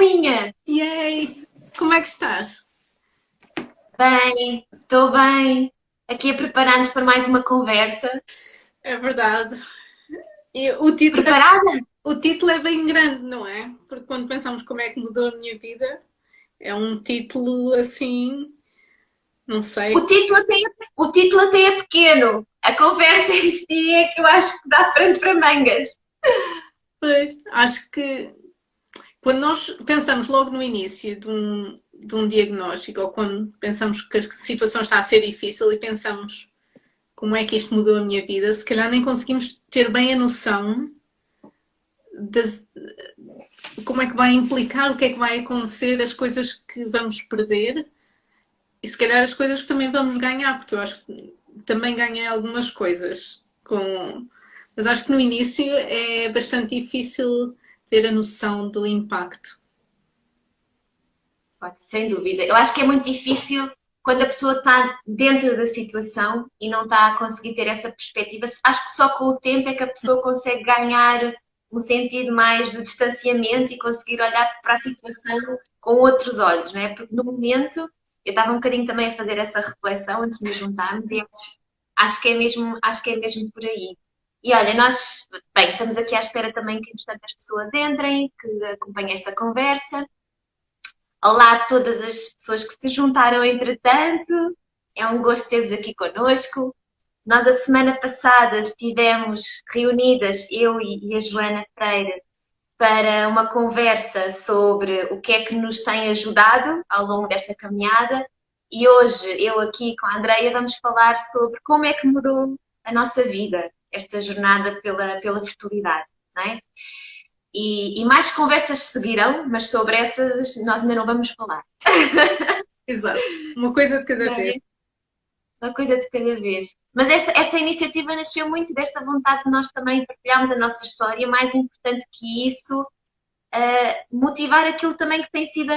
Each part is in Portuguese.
Capelinha! Yay! Como é que estás? Bem, estou bem. Aqui a preparar-nos para mais uma conversa. É verdade. E o título é bem grande, não é? Porque quando pensamos como é que mudou a minha vida, é um título assim, não O sei. título até, o título até é pequeno. A conversa em si é que eu acho que dá pano para mangas. Pois, acho que quando nós pensamos logo no início de um diagnóstico, ou quando pensamos que a situação está a ser difícil e pensamos como é que isto mudou a minha vida, se calhar nem conseguimos ter bem a noção das, como é que vai implicar, o que é que vai acontecer, as coisas que vamos perder e se calhar as coisas que também vamos ganhar, porque eu acho que também ganhei algumas coisas com. Mas acho que no início é bastante difícil ter a noção do impacto. Sem dúvida. Eu acho que é muito difícil quando a pessoa está dentro da situação e não está a conseguir ter essa perspectiva. Acho que só com o tempo é que a pessoa consegue ganhar um sentido mais de distanciamento e conseguir olhar para a situação com outros olhos, não é? Porque no momento eu estava um bocadinho também a fazer essa reflexão antes de nos juntarmos e acho que é mesmo por aí. E olha, nós, bem, estamos aqui à espera também que, entretanto, as pessoas entrem, que acompanhem esta conversa. Olá a todas as pessoas que se juntaram entretanto. É um gosto ter-vos aqui connosco. Nós, a semana passada, estivemos reunidas, eu e a Joana Freire, para uma conversa sobre o que é que nos tem ajudado ao longo desta caminhada. E hoje, eu aqui com a Andreia, vamos falar sobre como é que mudou a nossa vida, esta jornada pela fertilidade, não é? E mais conversas seguirão, mas sobre essas nós ainda não vamos falar. Exato. Uma coisa de cada Não vez. é? Uma coisa de cada vez. Mas esta iniciativa nasceu muito desta vontade de nós também partilharmos a nossa história. Mais importante que isso, motivar aquilo também que tem sido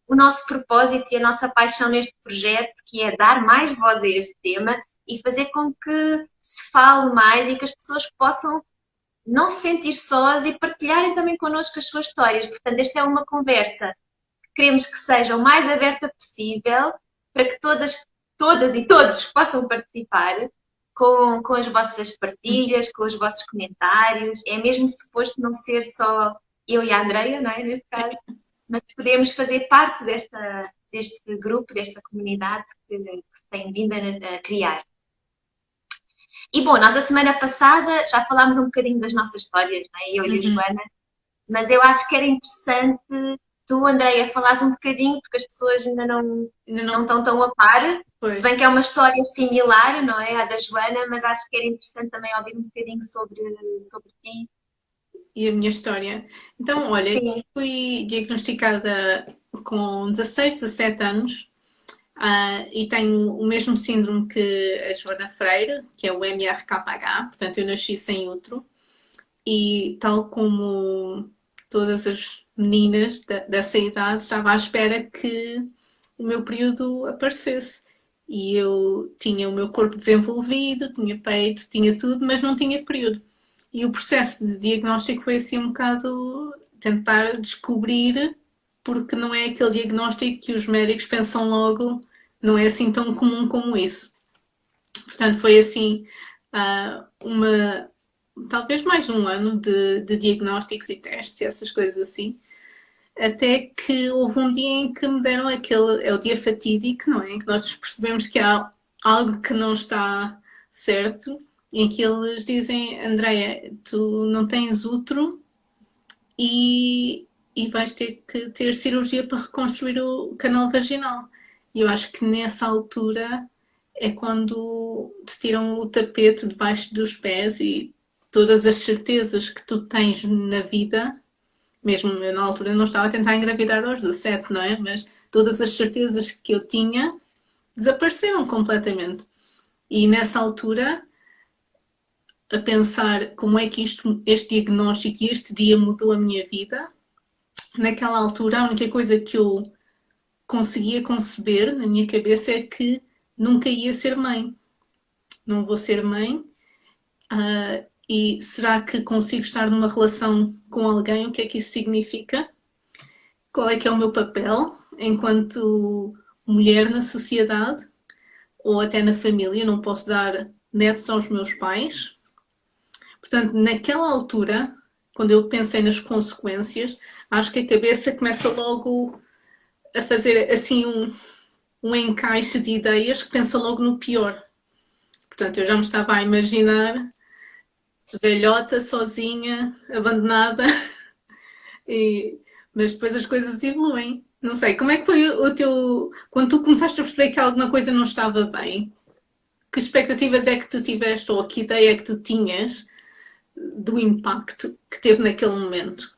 o nosso propósito e a nossa paixão neste projeto, que é dar mais voz a este tema e fazer com que se fale mais e que as pessoas possam não se sentir sós e partilharem também connosco as suas histórias. Portanto, esta é uma conversa que queremos que seja o mais aberta possível para que todas e todos possam participar com as vossas partilhas, com os vossos comentários. É mesmo suposto não ser só eu e a Andreia, não é? Neste caso, mas podemos fazer parte deste grupo, desta comunidade que se tem vindo a criar. E bom, nós a semana passada já falámos um bocadinho das nossas histórias, não é? Eu e a Uhum. Joana, mas eu acho que era interessante tu, Andreia, falares um bocadinho, porque as pessoas ainda Ainda não não. estão tão a par, se Pois. bem que é uma história similar, não é? À da Joana, mas acho que era interessante também ouvir um bocadinho sobre ti. E a minha história. Então, olha, eu Sim. fui diagnosticada com 16, 17 anos. E tenho o mesmo síndrome que a Joana Freire, que é o MRKH, portanto eu nasci sem útero e tal como todas as meninas dessa idade, estava à espera que o meu período aparecesse. E eu tinha o meu corpo desenvolvido, tinha peito, tinha tudo, mas não tinha período. E o processo de diagnóstico foi assim um bocado tentar descobrir, porque não é aquele diagnóstico que os médicos pensam logo, não é assim tão comum como isso. Portanto, foi assim uma talvez mais de um ano de diagnósticos e testes e essas coisas assim, até que houve um dia em que me deram aquele, é o dia fatídico, não é? Em que nós percebemos que há algo que não está certo, em que eles dizem, Andreia, tu não tens útero e vais ter que ter cirurgia para reconstruir o canal vaginal. E eu acho que nessa altura é quando te tiram o tapete debaixo dos pés e todas as certezas que tu tens na vida, mesmo eu na altura não estava a tentar engravidar aos 17, não é? Mas todas as certezas que eu tinha desapareceram completamente. E nessa altura, a pensar como é que este diagnóstico e este dia mudou a minha vida, naquela altura a única coisa que eu conseguia conceber na minha cabeça é que nunca ia ser mãe. Não vou ser mãe. E será que consigo estar numa relação com alguém? O que é que isso significa? qual é que é o meu papel enquanto mulher na sociedade ou até na família. Eu não posso dar netos aos meus pais. Portanto, naquela altura, quando eu pensei nas consequências, acho que a cabeça começa logo a fazer assim um encaixe de ideias que pensa logo no pior. Portanto, eu já me estava a imaginar velhota, sozinha, abandonada, e... mas depois as coisas evoluem. Não sei, como é que foi o teu. Quando tu começaste a perceber que alguma coisa não estava bem, que expectativas é que tu tiveste ou que ideia é que tu tinhas do impacto que teve naquele momento?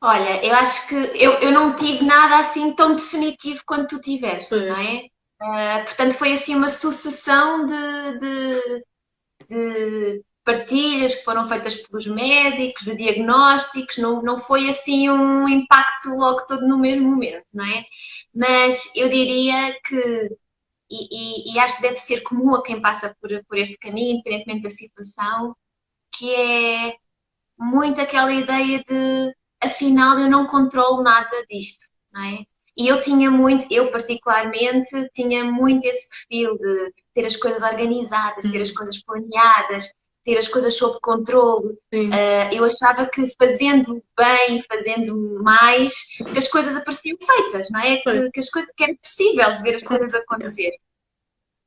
Olha, eu acho que eu não tive nada assim tão definitivo quanto tu tiveste, não Foi. é? Portanto, foi assim uma sucessão de partilhas que foram feitas pelos médicos, de diagnósticos, não foi assim um impacto logo todo no mesmo momento, não é? Mas eu diria que, e acho que deve ser comum a quem passa por este caminho, independentemente da situação, que é muito aquela ideia de afinal eu não controlo nada disto, não é? E eu tinha muito, eu particularmente, tinha muito esse perfil de ter as coisas organizadas, ter as coisas planeadas, ter as coisas sob controle. Sim. Eu achava que fazendo bem, fazendo mais, que as coisas apareciam feitas, não é? Foi. Que as coisas, que era possível ver as coisas Acontecia. acontecer.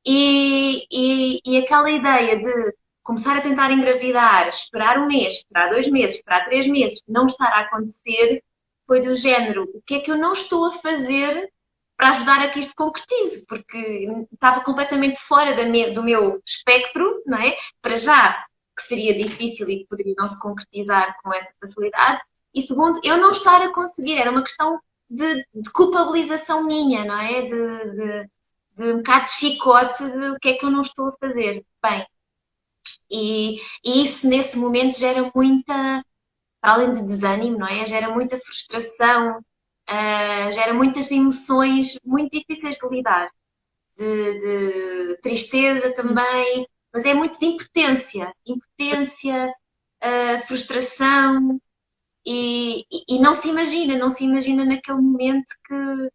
E aquela ideia de começar a tentar engravidar, esperar um mês, esperar 2 meses, esperar 3 meses, não estar a acontecer, foi do género: o que é que eu não estou a fazer para ajudar a que isto concretize? Porque estava completamente fora do meu espectro, não é? Para já, que seria difícil e que poderia não se concretizar com essa facilidade. E segundo, eu não estar a conseguir, era uma questão de culpabilização minha, não é? De um bocado de chicote de o que é que eu não estou a fazer bem. E isso nesse momento gera muita, para além de desânimo, não é? Gera muita frustração, gera muitas emoções muito difíceis de lidar, de tristeza também, mas é muito de impotência, impotência, frustração. E não se imagina naquele momento que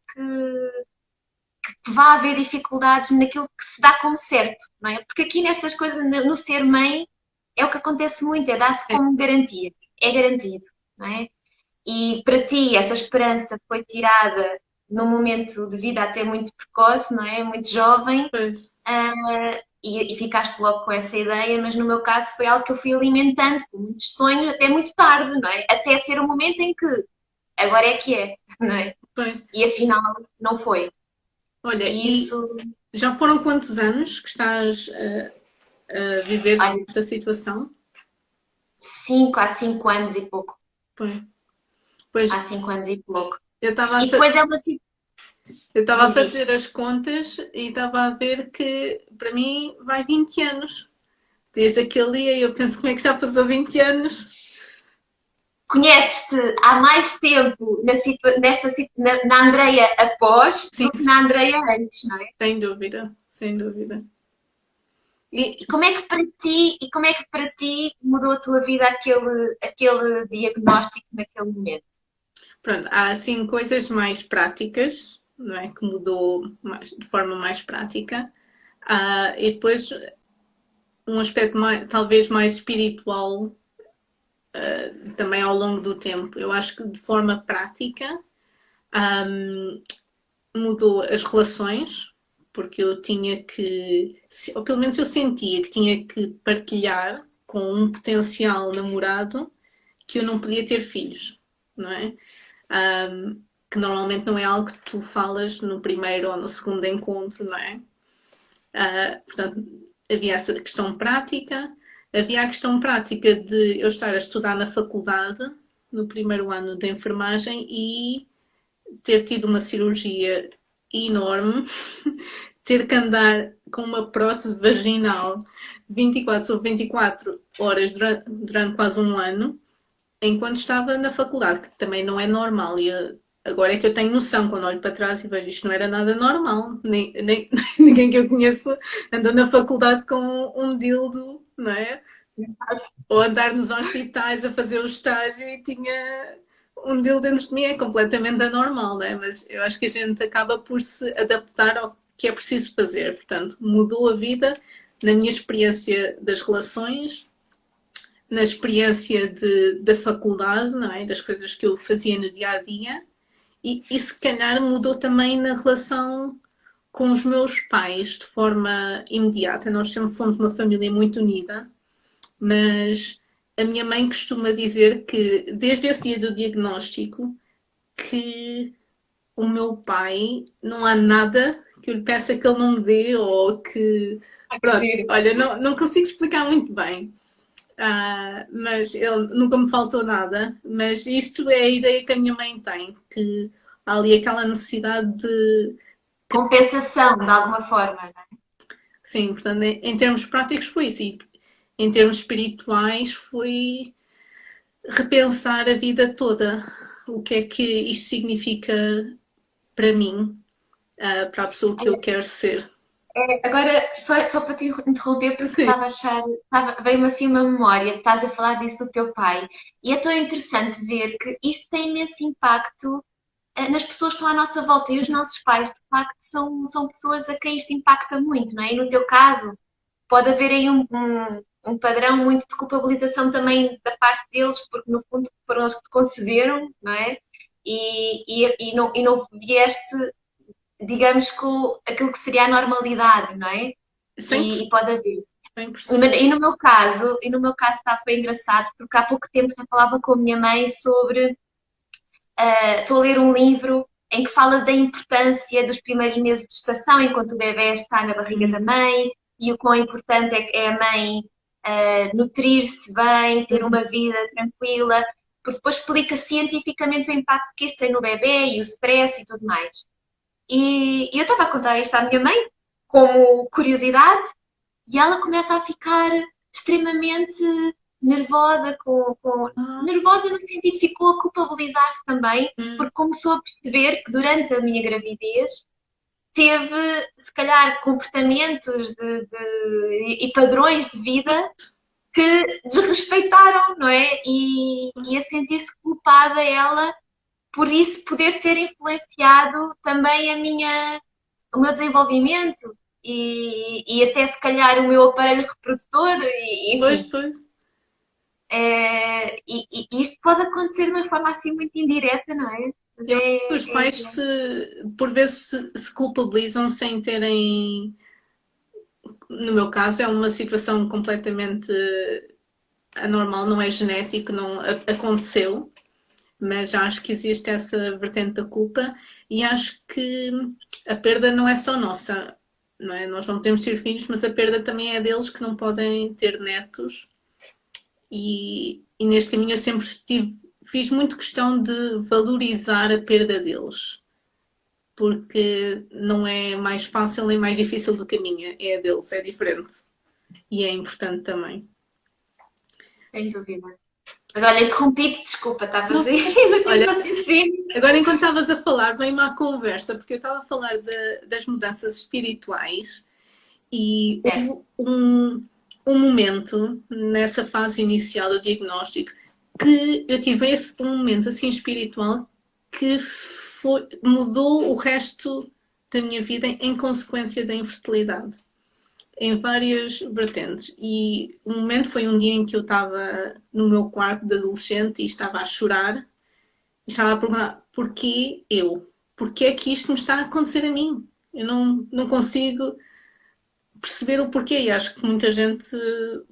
vá haver dificuldades naquilo que se dá como certo, não é? Porque aqui nestas coisas, no ser mãe, é o que acontece muito, é dar-se como garantia, é garantido, não é? E para ti, essa esperança foi tirada num momento de vida até muito precoce, não é? Muito jovem, Pois. e ficaste logo com essa ideia, mas no meu caso foi algo que eu fui alimentando com muitos sonhos até muito tarde, não é? Até ser o momento em que agora é que é, não é? Pois. E afinal não foi. Olha, E e isso, já foram quantos anos que estás a viver olha, esta situação? 5 há 5 anos e pouco. Pois. Pois, Há 5 anos e pouco. eu estava E depois é uma situação. eu estava a Diz isso. fazer as contas e estava a ver que para mim vai 20 anos. Desde aquele dia eu penso como é que já passou 20 anos. Conheces-te há mais tempo na Andreia após Sim, do que na Andreia antes, não é? sem dúvida, sem dúvida. E E como é que para ti mudou a tua vida aquele diagnóstico naquele momento? pronto, há assim coisas mais práticas, não é? Que mudou de forma mais prática. E depois um aspecto mais, talvez mais espiritual, também ao longo do tempo. Eu acho que de forma prática mudou as relações, porque eu tinha que, ou pelo menos eu sentia que tinha que partilhar com um potencial namorado que eu não podia ter filhos, não é? Que normalmente não é algo que tu falas no primeiro ou no segundo encontro, não é? Portanto, havia essa questão prática, havia a questão prática de eu estar a estudar na faculdade, no primeiro ano de enfermagem, e ter tido uma cirurgia enorme, ter que andar com uma prótese vaginal 24 sobre 24 horas durante quase um ano, enquanto estava na faculdade, que também não é normal. E agora é que eu tenho noção, quando olho para trás e vejo isto não era nada normal. Nem ninguém que eu conheço andou na faculdade com um dildo, não é? Ou andar nos hospitais a fazer o estágio e tinha. um deal dentro de mim é completamente anormal, né? Mas eu acho que a gente acaba por se adaptar ao que é preciso fazer. Portanto, mudou a vida na minha experiência das relações, na experiência da faculdade, não é? Das coisas que eu fazia no dia a dia, e se calhar mudou também na relação com os meus pais de forma imediata. Nós sempre fomos uma família muito unida, mas a minha mãe costuma dizer que desde esse dia do diagnóstico que o meu pai não há nada que eu lhe peça que ele não me dê ou que. Ah, que Pronto, giro. olha, não consigo explicar muito bem. Mas ele nunca me faltou nada. Mas isto é a ideia que a minha mãe tem, que há ali aquela necessidade de. Compensação, de alguma forma, não é? Sim, portanto, em termos práticos foi isso. E em termos espirituais foi repensar a vida toda. O que é que isto significa para mim, para a pessoa que eu quero ser. Agora, só para te interromper, porque Sim, estava a achar, veio-me assim uma memória, estás a falar disso do teu pai, e é tão interessante ver que isto tem imenso impacto nas pessoas que estão à nossa volta, e os nossos pais, de facto, são pessoas a quem isto impacta muito, não é? E no teu caso, pode haver aí um padrão muito de culpabilização também da parte deles, porque no fundo foram eles que te conceberam, não é? E não vieste, digamos, com aquilo que seria a normalidade, não é? E 100%. pode haver. 100%. E no meu caso foi engraçado, porque há pouco tempo eu falava com a minha mãe sobre, estou a ler um livro em que fala da importância dos primeiros meses de gestação, enquanto o bebê está na barriga da mãe, e o quão importante é a mãe nutrir-se bem, ter uma vida tranquila, porque depois explica cientificamente o impacto que isso tem no bebê e o stress e tudo mais. E eu estava a contar isto à minha mãe, como curiosidade, e ela começa a ficar extremamente nervosa, Ah, nervosa no sentido de ficou a culpabilizar-se também, hum, porque começou a perceber que durante a minha gravidez teve, se calhar, comportamentos e padrões de vida que desrespeitaram, não é? E a sentir-se culpada ela por isso poder ter influenciado também o meu desenvolvimento e até se calhar o meu aparelho reprodutor, pois, enfim. pois. E isto pode acontecer de uma forma assim muito indireta, não é? Mas Eu acho que os pais por vezes se culpabilizam sem terem. No meu caso, é uma situação completamente anormal, não é genético, não aconteceu, mas acho que existe essa vertente da culpa e acho que a perda não é só nossa, não é? Nós não podemos ter filhos, mas a perda também é deles que não podem ter netos e neste caminho eu sempre fiz muito questão de valorizar a perda deles, porque não é mais fácil nem mais difícil do que a minha, é a deles, é diferente e é importante também. sem dúvida. Mas olha, interrompi-te, desculpa, estavas aí no tipo Olha, de raciocínio. agora enquanto estavas a falar, vem-me à conversa, porque eu estava a falar das mudanças espirituais e É, houve um momento nessa fase inicial do diagnóstico que eu tive esse um momento assim espiritual que mudou o resto da minha vida em consequência da infertilidade, em várias vertentes. E o momento foi um dia em que eu estava no meu quarto de adolescente e estava a chorar e estava a perguntar porquê eu? Porquê é que isto me está a acontecer a mim? Eu não consigo perceber o porquê e acho que muita gente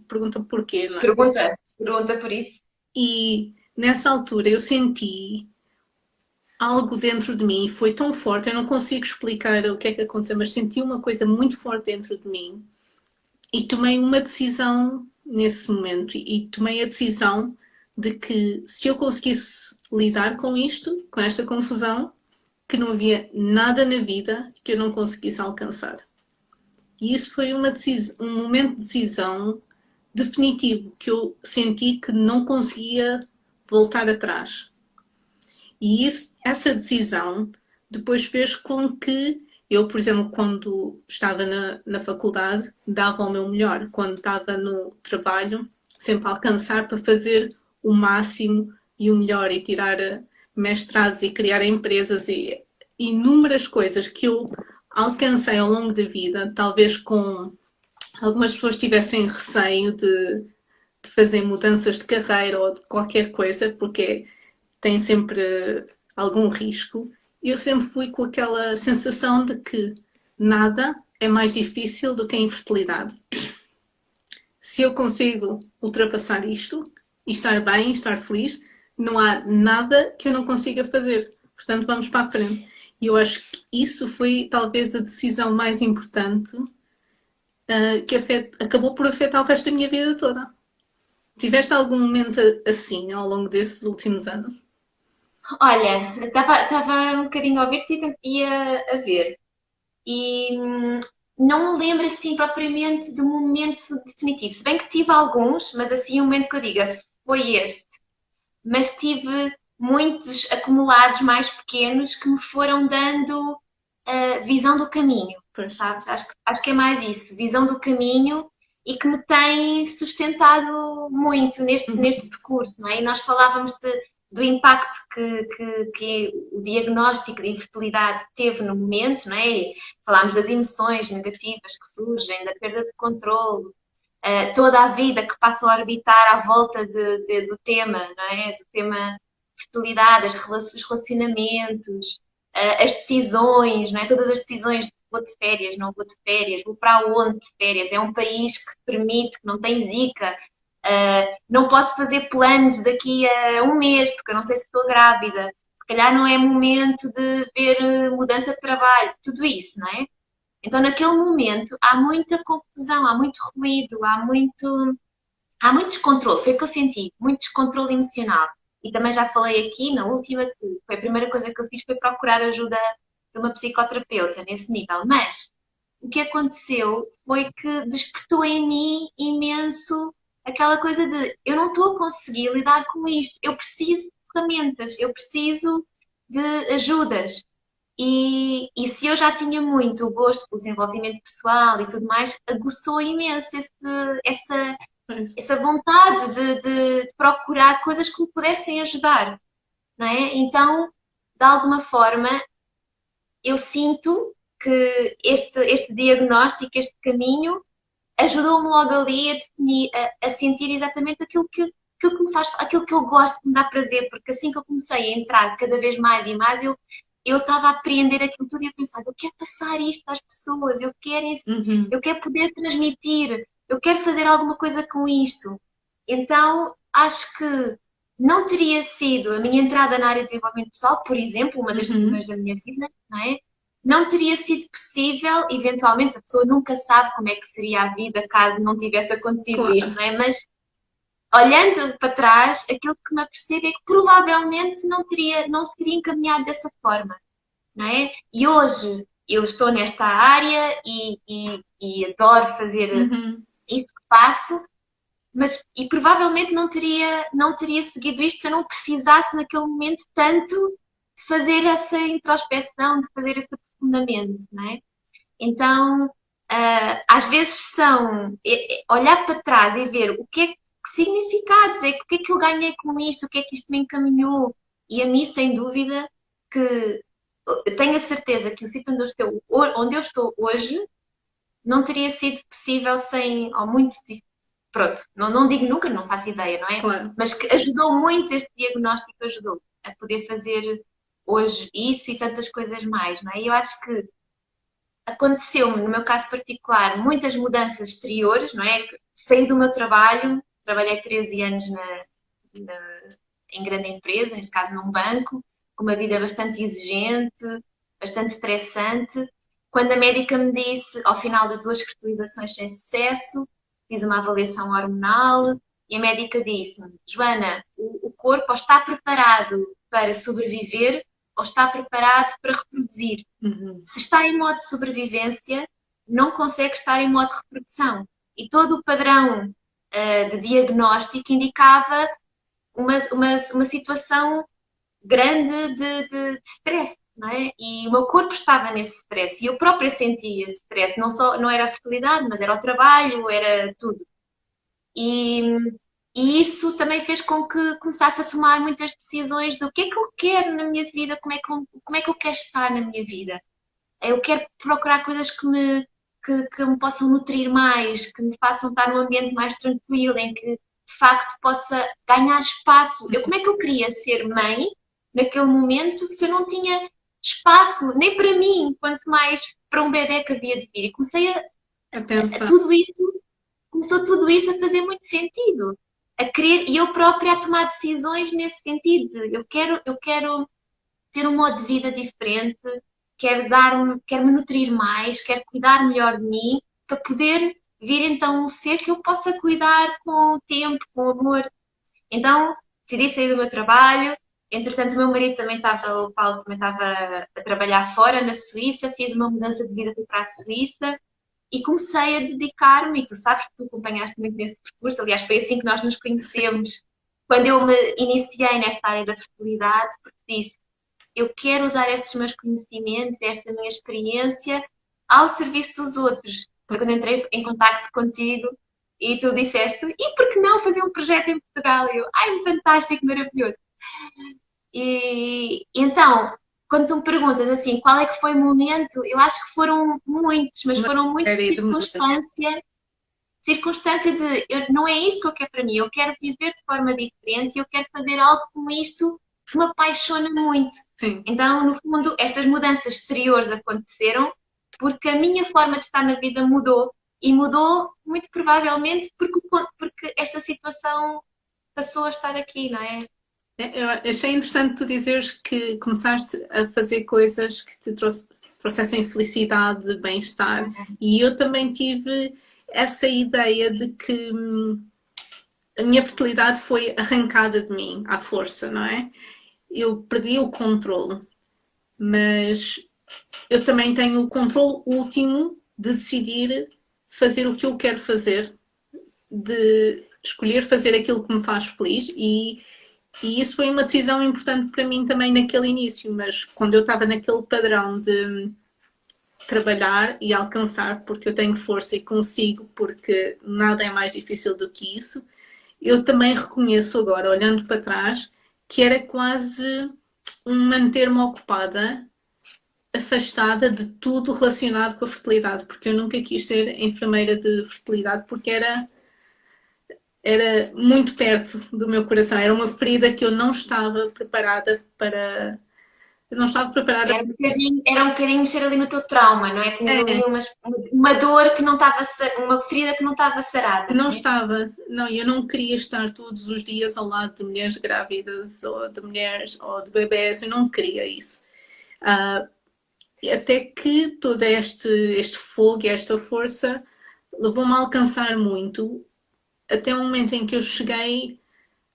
pergunta porquê, não é? se pergunta por isso. E nessa altura eu senti algo dentro de mim, foi tão forte, eu não consigo explicar o que é que aconteceu, mas senti uma coisa muito forte dentro de mim e tomei uma decisão nesse momento e tomei a decisão de que se eu conseguisse lidar com isto, com esta confusão, que não havia nada na vida que eu não conseguisse alcançar. E isso foi um momento de decisão definitivo que eu senti que não conseguia voltar atrás. E essa decisão depois fez com que eu, por exemplo, quando estava na faculdade, dava o meu melhor. Quando estava no trabalho, sempre a alcançar para fazer o máximo e o melhor e tirar mestrados e criar empresas e inúmeras coisas que eu alcancei ao longo da vida, talvez com algumas pessoas tivessem receio de fazer mudanças de carreira ou de qualquer coisa, porque tem sempre algum risco. Eu sempre fui com aquela sensação de que nada é mais difícil do que a infertilidade. Se eu consigo ultrapassar isto e estar bem, estar feliz, não há nada que eu não consiga fazer. Portanto, vamos para a frente. E eu acho que isso foi talvez a decisão mais importante que acabou por afetar o resto da minha vida toda. Tiveste algum momento assim ao longo desses últimos anos? Olha, estava um bocadinho a ouvir-te e a ver. E não me lembro assim propriamente de um momento definitivo. Se bem que tive alguns, mas assim um momento que eu diga foi este. Mas tive muitos acumulados mais pequenos que me foram dando a visão do caminho, Pois. sabes? Acho que é mais isso, visão do caminho e que me tem sustentado muito neste percurso, não é? E nós falávamos do impacto que o diagnóstico de infertilidade teve no momento, não é? E falámos das emoções negativas que surgem, da perda de controle, toda a vida que passa a orbitar à volta do tema, não é? Do tema fertilidade, os relacionamentos, as decisões, não é? Todas as decisões de vou de férias, não vou de férias, vou para onde de férias. É um país que permite, que não tem zika. Não posso fazer planos daqui a um mês, porque eu não sei se estou grávida. Se calhar não é momento de ver mudança de trabalho. Tudo isso, não é? Então, naquele momento, há muita confusão, há muito ruído, há muito descontrole. Foi o que eu senti, muito descontrole emocional. E também já falei aqui na última, que foi a primeira coisa que eu fiz foi procurar ajuda de uma psicoterapeuta nesse nível. Mas o que aconteceu foi que despertou em mim imenso aquela coisa de eu não estou a conseguir lidar com isto, eu preciso de ferramentas, eu preciso de ajudas. E se eu já tinha muito o gosto pelo desenvolvimento pessoal e tudo mais, aguçou imenso essa, Pois. essa vontade de procurar coisas que me pudessem ajudar, não é? Então, de alguma forma, eu sinto que este diagnóstico, este caminho, ajudou-me logo ali a definir, a sentir exatamente aquilo que me faz, aquilo que eu gosto, que me dá prazer, porque assim que eu comecei a entrar cada vez mais e mais, eu estava a apreender aquilo tudo e a pensar, eu quero passar isto às pessoas, Uhum. eu quero poder transmitir, eu quero fazer alguma coisa com isto. Então, acho que não teria sido a minha entrada na área de desenvolvimento pessoal, por exemplo, uma das decisões Uhum. da minha vida, não é? Não teria sido possível, eventualmente a pessoa nunca sabe como é que seria a vida caso não tivesse acontecido isto, Claro. não é? Mas olhando para trás, aquilo que me apercebo é que provavelmente não se teria encaminhado dessa forma, não é? E hoje eu estou nesta área e adoro fazer Uhum. isto que faço, mas e provavelmente não teria seguido isto se eu não precisasse naquele momento tanto de fazer essa introspeção, de fazer esse aprofundamento, não é? Então, às vezes olhar para trás e ver o que significados é, o que é que eu ganhei com isto, o que é que isto me encaminhou. E a mim, sem dúvida, que eu tenho a certeza que o sítio onde eu estou hoje não teria sido possível sem, ou muito, pronto, não digo nunca, não faço ideia, não é? Claro. Mas que ajudou muito este diagnóstico, ajudou a poder fazer hoje isso e tantas coisas mais, não é? E eu acho que aconteceu-me, no meu caso particular, muitas mudanças exteriores, não é? Saí do meu trabalho, trabalhei 13 anos em grande empresa, neste caso num banco, com uma vida bastante exigente, bastante estressante. Quando a médica me disse, ao final das 2 fertilizações sem sucesso, fiz uma avaliação hormonal e a médica disse-me: Joana, o corpo ou está preparado para sobreviver ou está preparado para reproduzir. Uhum. Se está em modo de sobrevivência, não consegue estar em modo de reprodução. E todo o padrão de diagnóstico indicava uma situação grande de stress, não é? E o meu corpo estava nesse stress e eu própria sentia esse stress, não era a fertilidade, mas era o trabalho, era tudo. E E isso também fez com que começasse a tomar muitas decisões do que é que eu quero na minha vida, como é que eu quero estar na minha vida. Eu quero procurar coisas que me possam nutrir mais, que me façam estar num ambiente mais tranquilo, em que de facto possa ganhar espaço. Como é que eu queria ser mãe naquele momento se eu não tinha espaço nem para mim, quanto mais para um bebê que havia de vir? E comecei a a pensar. tudo isso, começou tudo isso a fazer muito sentido. A querer, e eu própria a tomar decisões nesse sentido. Eu quero ter um modo de vida diferente, quero me nutrir mais, quero cuidar melhor de mim, para poder vir então um ser que eu possa cuidar com o tempo, com o amor. Então, decidi sair do meu trabalho. Entretanto, o meu marido também estava, o Paulo também estava a trabalhar fora, na Suíça. Fiz uma mudança de vida, fui para a Suíça e comecei a dedicar-me. E tu sabes que tu acompanhaste muito nesse percurso. Aliás, foi assim que nós nos Sim, conhecemos, quando eu me iniciei nesta área da fertilidade, porque disse: eu quero usar estes meus conhecimentos, esta minha experiência ao serviço dos outros. Foi quando entrei em contacto contigo e tu disseste, e por que não fazer um projeto em Portugal? E eu, ai, fantástico, maravilhoso. E então, quando tu me perguntas assim, qual é que foi o momento, eu acho que foram muitos, mas uma foram muitos de série de mudanças. circunstância de não é isto que eu quero para mim, eu quero viver de forma diferente e eu quero fazer algo como isto que me apaixona muito. Sim. Então, no fundo, estas mudanças exteriores aconteceram porque a minha forma de estar na vida mudou. E mudou muito provavelmente porque esta situação passou a estar aqui, não é? Eu achei interessante tu dizeres que começaste a fazer coisas que te trouxessem felicidade, bem-estar, e eu também tive essa ideia de que a minha fertilidade foi arrancada de mim à força, não é? Eu perdi o controle, mas eu também tenho o controle último de decidir fazer o que eu quero fazer, de escolher fazer aquilo que me faz feliz e isso foi uma decisão importante para mim também naquele início, mas quando eu estava naquele padrão de trabalhar e alcançar, porque eu tenho força e consigo, porque nada é mais difícil do que isso, eu também reconheço agora, olhando para trás, que era quase um manter-me ocupada, afastada de tudo relacionado com a fertilidade, porque eu nunca quis ser enfermeira de fertilidade, porque era muito perto do meu coração, era uma ferida que eu não estava preparada para. Eu não estava preparada. Era um bocadinho mexer ali no teu trauma, não é? Tinhas ali É, uma dor que não estava, uma ferida que não estava sarada, não não é? estava. Não, eu não queria estar todos os dias ao lado de mulheres grávidas ou de mulheres ou de bebés, eu não queria isso. Uh, Até que todo este fogo e esta força levou-me a alcançar muito, até o momento em que eu cheguei,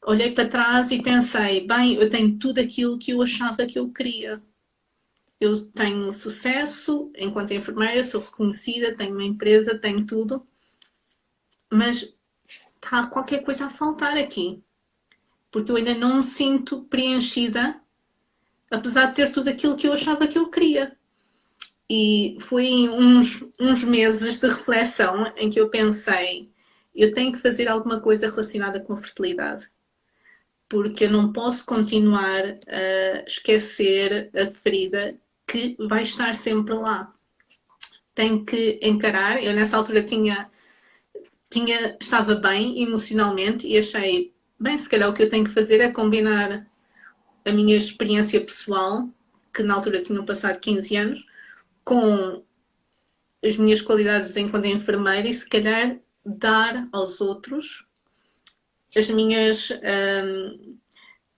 olhei para trás e pensei, bem, eu tenho tudo aquilo que eu achava que eu queria. Eu tenho sucesso enquanto enfermeira, sou reconhecida, tenho uma empresa, tenho tudo, mas está qualquer coisa a faltar aqui, porque eu ainda não me sinto preenchida, apesar de ter tudo aquilo que eu achava que eu queria. E foi uns meses de reflexão em que eu pensei, eu tenho que fazer alguma coisa relacionada com a fertilidade, porque eu não posso continuar a esquecer a ferida que vai estar sempre lá. Tenho que encarar, eu nessa altura estava bem emocionalmente e achei, bem, se calhar o que eu tenho que fazer é combinar a minha experiência pessoal, que na altura tinham passado 15 anos, com as minhas qualidades enquanto enfermeira e se calhar dar aos outros as minhas,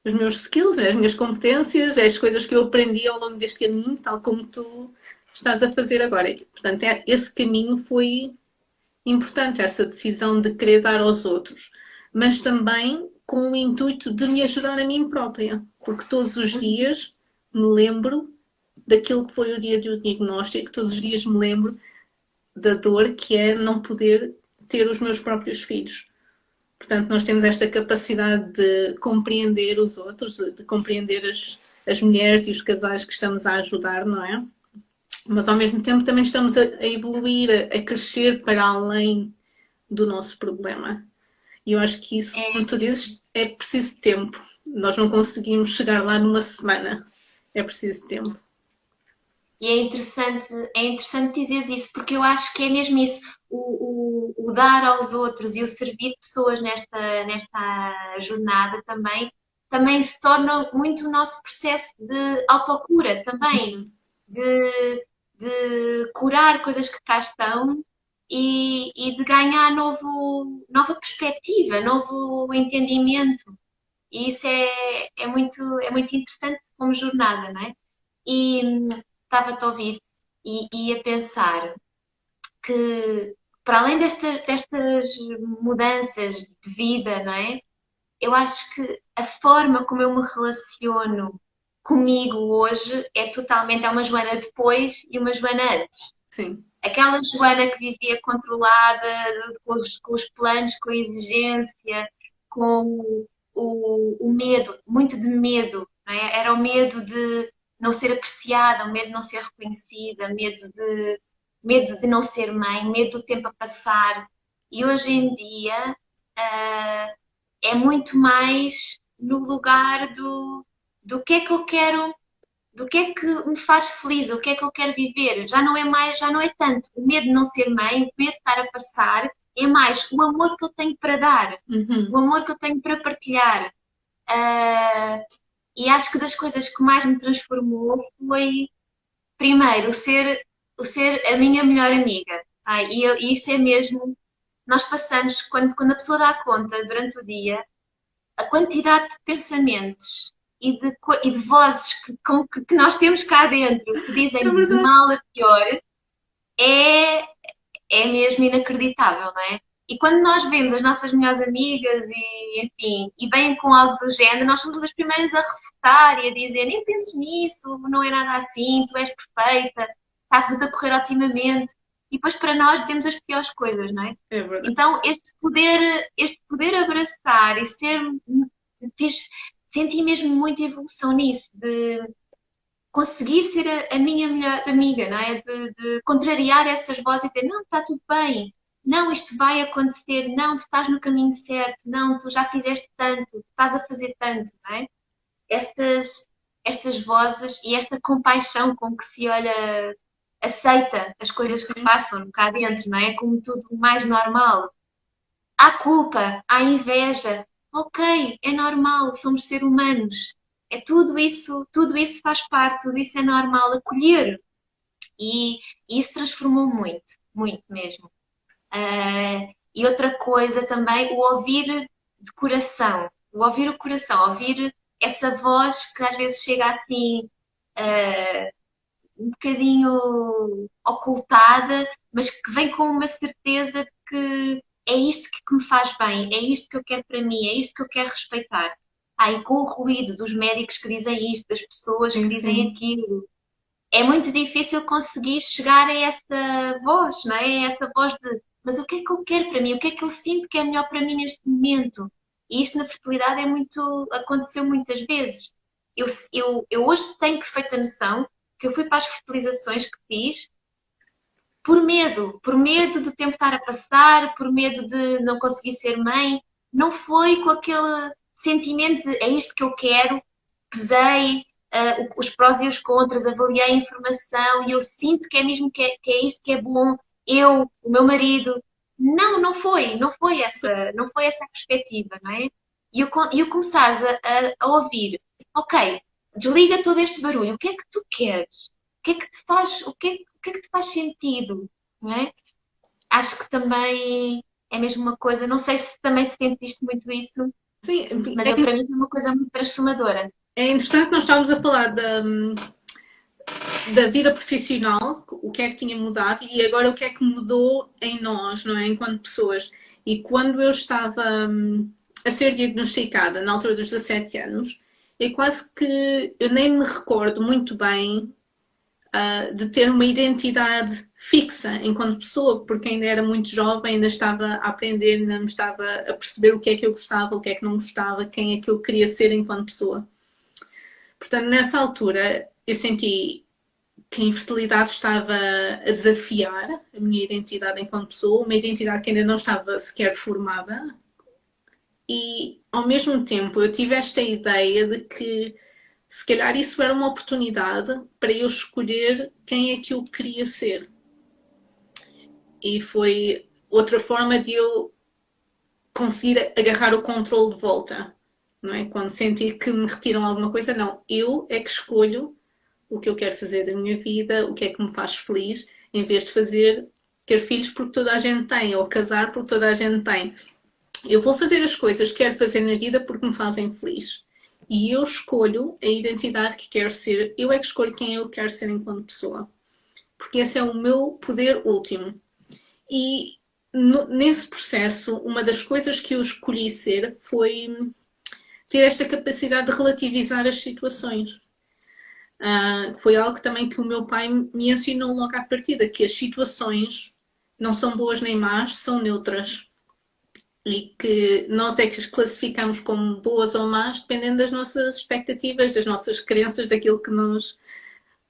os meus skills, as minhas competências, as coisas que eu aprendi ao longo deste caminho, tal como tu estás a fazer agora. Portanto, esse caminho foi importante, essa decisão de querer dar aos outros, mas também com o intuito de me ajudar a mim própria, porque todos os dias me lembro daquilo que foi o dia do diagnóstico, todos os dias me lembro da dor que é não poder ter os meus próprios filhos. Portanto, nós temos esta capacidade de compreender os outros, de compreender as mulheres e os casais que estamos a ajudar, não é? Mas ao mesmo tempo também estamos a evoluir, a crescer para além do nosso problema. E eu acho que isso, como É, tu dizes, é preciso tempo. Nós não conseguimos chegar lá numa semana. É preciso tempo. e é interessante dizeres isso, porque eu acho que é mesmo isso, o dar aos outros e o servir pessoas nesta jornada também se torna muito o nosso processo de autocura também, de curar coisas que cá estão e de ganhar nova perspectiva, novo entendimento. E isso é muito interessante como jornada, não é? E estava-te a ouvir e a pensar que, para além destas mudanças de vida, não é? Eu acho que a forma como eu me relaciono comigo hoje é uma Joana depois e uma Joana antes. Sim. Aquela Joana que vivia controlada, com os planos, com a exigência, com o medo, muito de medo, não é? Era o medo de não ser apreciada, o medo de não ser reconhecida, medo de não ser mãe, medo do tempo a passar. E hoje em dia, ah, é muito mais no lugar do que é que eu quero, do que é que me faz feliz, o que é que eu quero viver. Já não é tanto o medo de não ser mãe, o medo de estar a passar, é mais o amor que eu tenho para dar, o Uhum. amor que eu tenho para partilhar. Ah, e acho que das coisas que mais me transformou foi, primeiro, o ser a minha melhor amiga. E isto é mesmo, nós passamos, quando a pessoa dá conta durante o dia, a quantidade de pensamentos e de vozes que nós temos cá dentro que É dizem de verdade. mal a pior é, é mesmo inacreditável, não é? E quando nós vemos as nossas melhores amigas e, enfim, e vêm com algo do género, nós somos as primeiras a refutar e a dizer nem penses nisso, não é nada assim, tu és perfeita, está tudo a correr otimamente. E depois para nós dizemos as piores coisas, não é? É verdade. Então, este poder abraçar e ser, fiz, senti mesmo muita evolução nisso, de conseguir ser a minha melhor amiga, não é? De contrariar essas vozes e dizer, não, está tudo bem, não, isto vai acontecer, não, tu estás no caminho certo, não, tu já fizeste tanto, tu estás a fazer tanto, não é? Estas, estas vozes e esta compaixão com que se olha, aceita as coisas que passam cá dentro, não é? Como tudo mais normal. Há culpa, há inveja. Ok, é normal, somos seres humanos. Tudo isso faz parte, tudo isso é normal. Acolher. E, e isso transformou muito, muito mesmo. E outra coisa também, o ouvir de coração. O ouvir o coração, ouvir essa voz que às vezes chega assim, um bocadinho ocultada, mas que vem com uma certeza de que é isto que me faz bem, é isto que eu quero para mim, é isto que eu quero respeitar. E com o ruído dos médicos que dizem isto, das pessoas que Sim, dizem sim. aquilo, é muito difícil conseguir chegar a essa voz, não é? A essa voz de, mas o que é que eu quero para mim? O que é que eu sinto que é melhor para mim neste momento? E isto na fertilidade aconteceu muitas vezes. Eu hoje tenho perfeita noção que eu fui para as fertilizações que fiz por medo do tempo estar a passar, por medo de não conseguir ser mãe. Não foi com aquele sentimento de é isto que eu quero, pesei os prós e os contras, avaliei a informação e eu sinto que é mesmo que é isto que é bom, eu, o meu marido. Não, não foi essa a perspectiva, não é? E eu começares a ouvir, ok, desliga todo este barulho, o que é que tu queres? O que é que te faz, o que é que te faz sentido, não é? Acho que também é mesmo uma coisa, não sei se também se sentiste muito isso, Sim, mas eu, para mim foi uma coisa muito transformadora. é interessante nós estávamos a falar da vida profissional, o que é que tinha mudado e agora o que é que mudou em nós, não é? Enquanto pessoas. E quando eu estava a ser diagnosticada, na altura dos 17 anos, é quase que eu nem me recordo muito bem de ter uma identidade fixa enquanto pessoa, porque ainda era muito jovem, ainda estava a aprender, ainda não estava a perceber o que é que eu gostava, o que é que não gostava, quem é que eu queria ser enquanto pessoa. Portanto, nessa altura, eu senti que a infertilidade estava a desafiar a minha identidade enquanto pessoa, uma identidade que ainda não estava sequer formada. E ao mesmo tempo eu tive esta ideia de que se calhar isso era uma oportunidade para eu escolher quem é que eu queria ser. E foi outra forma de eu conseguir agarrar o controle de volta. Não é? Quando senti que me retiram alguma coisa, não. Eu é que escolho o que eu quero fazer da minha vida, o que é que me faz feliz, em vez de ter filhos porque toda a gente tem, ou casar porque toda a gente tem. Eu vou fazer as coisas que quero fazer na vida porque me fazem feliz. E eu escolho a identidade que quero ser. Eu é que escolho quem eu quero ser enquanto pessoa. Porque esse é o meu poder último. E nesse processo, uma das coisas que eu escolhi ser foi ter esta capacidade de relativizar as situações. Foi algo também que o meu pai me ensinou logo à partida, que as situações não são boas nem más, são neutras. E que nós é que as classificamos como boas ou más dependendo das nossas expectativas, das nossas crenças, daquilo que nós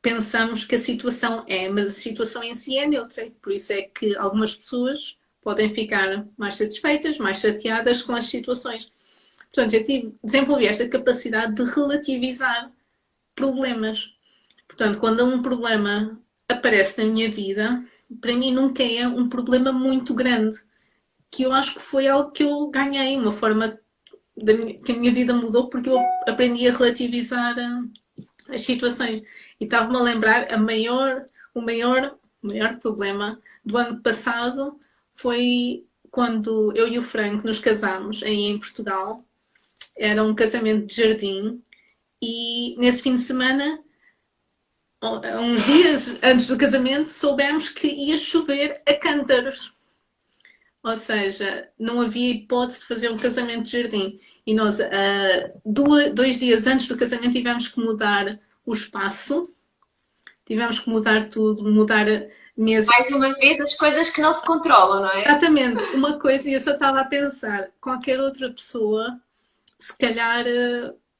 pensamos que a situação é, mas a situação em si é neutra. Por isso é que algumas pessoas podem ficar mais satisfeitas, mais chateadas com as situações. Portanto, desenvolvi esta capacidade de relativizar problemas. Portanto, quando um problema aparece na minha vida, para mim nunca é um problema muito grande, que eu acho que foi algo que eu ganhei, uma forma que a minha vida mudou porque eu aprendi a relativizar as situações. E estava-me a lembrar, o maior problema do ano passado foi quando eu e o Franco nos casámos aí em Portugal. Era um casamento de jardim e nesse fim de semana, uns dias antes do casamento, soubemos que ia chover a cântaros. Ou seja, não havia hipótese de fazer um casamento de jardim. E nós, 2 dias antes do casamento, tivemos que mudar o espaço, tivemos que mudar tudo, mudar a mesa. Mais uma vez, as coisas que não se controlam, não é? Exatamente, uma coisa, e eu só estava a pensar, qualquer outra pessoa, se calhar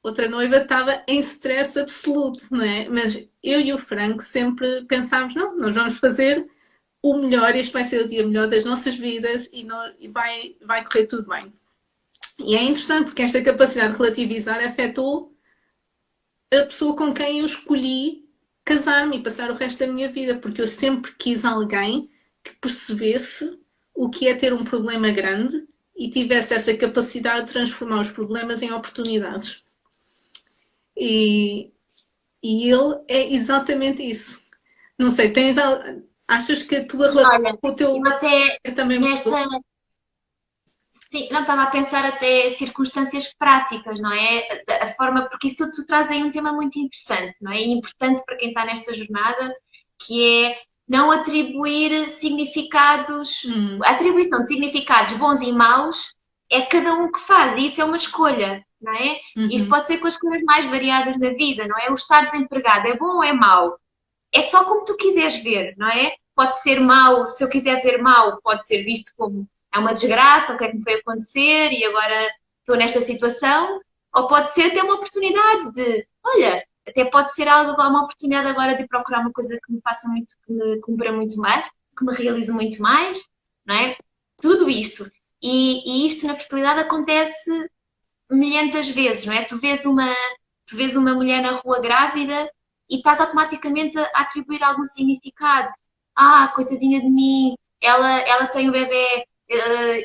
outra noiva estava em stress absoluto, não é? Mas eu e o Franco sempre pensámos, não, nós vamos fazer o melhor, este vai ser o dia melhor das nossas vidas e vai correr tudo bem. E é interessante porque esta capacidade de relativizar afetou a pessoa com quem eu escolhi casar-me e passar o resto da minha vida, porque eu sempre quis alguém que percebesse o que é ter um problema grande e tivesse essa capacidade de transformar os problemas em oportunidades. E ele é exatamente isso. Não sei, achas que a tua relação Olha, com o teu eu até é também nesta, mudou? sim, não estava a pensar até circunstâncias práticas, não é? A forma, porque isso tu traz aí um tema muito interessante, não é? E importante para quem está nesta jornada, que é não atribuir significados, Hum, a atribuição de significados bons e maus é cada um que faz, e isso é uma escolha, não é? Isto uhum. pode ser com as coisas mais variadas na vida, não é? O estar desempregado é bom ou é mau? É só como tu quiseres ver, não é? Pode ser mau, se eu quiser ver mau, pode ser visto como é uma desgraça, o que é que me foi acontecer e agora estou nesta situação, ou pode ser até uma oportunidade de, olha, até pode ser algo, uma oportunidade agora de procurar uma coisa que me faça muito, que me cumpra muito mais, que me realize muito mais, não é? Tudo isto. E isto na fertilidade acontece milhentas vezes, não é? Tu vês uma mulher na rua grávida e estás automaticamente a atribuir algum significado. Ah, coitadinha de mim, ela tem o bebê,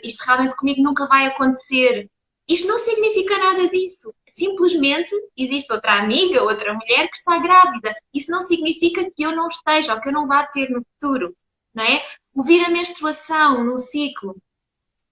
isto realmente comigo nunca vai acontecer. Isto não significa nada disso. Simplesmente existe outra amiga, outra mulher que está grávida. Isso não significa que eu não esteja ou que eu não vá ter no futuro, não é? Ouvir a menstruação no ciclo